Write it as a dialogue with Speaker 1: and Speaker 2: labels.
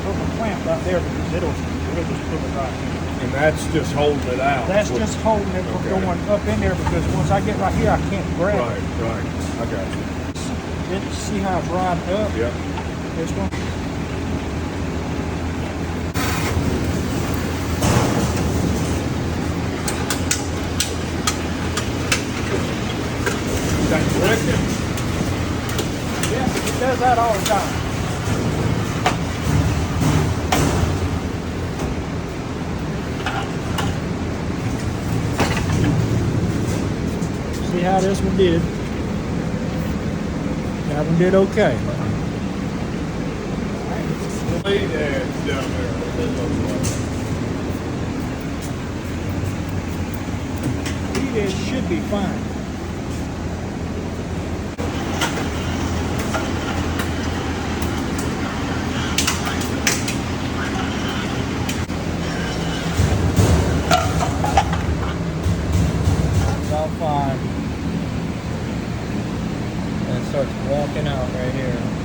Speaker 1: put my clamp right there because it'll just put it right here.
Speaker 2: And that's just holding it out.
Speaker 1: That's just holding it from going up in there because once I get right here, I can't grab it.
Speaker 2: Right. I got you.
Speaker 1: See how it's riding up?
Speaker 2: Yep.
Speaker 1: This one.
Speaker 2: That clicking?
Speaker 1: Yeah, it does that all the time. See how this one did? That one did okay.
Speaker 2: Blade edge down there. What that looks like.
Speaker 1: Lead edge should be fine. It's all fine. And it starts walking out right here.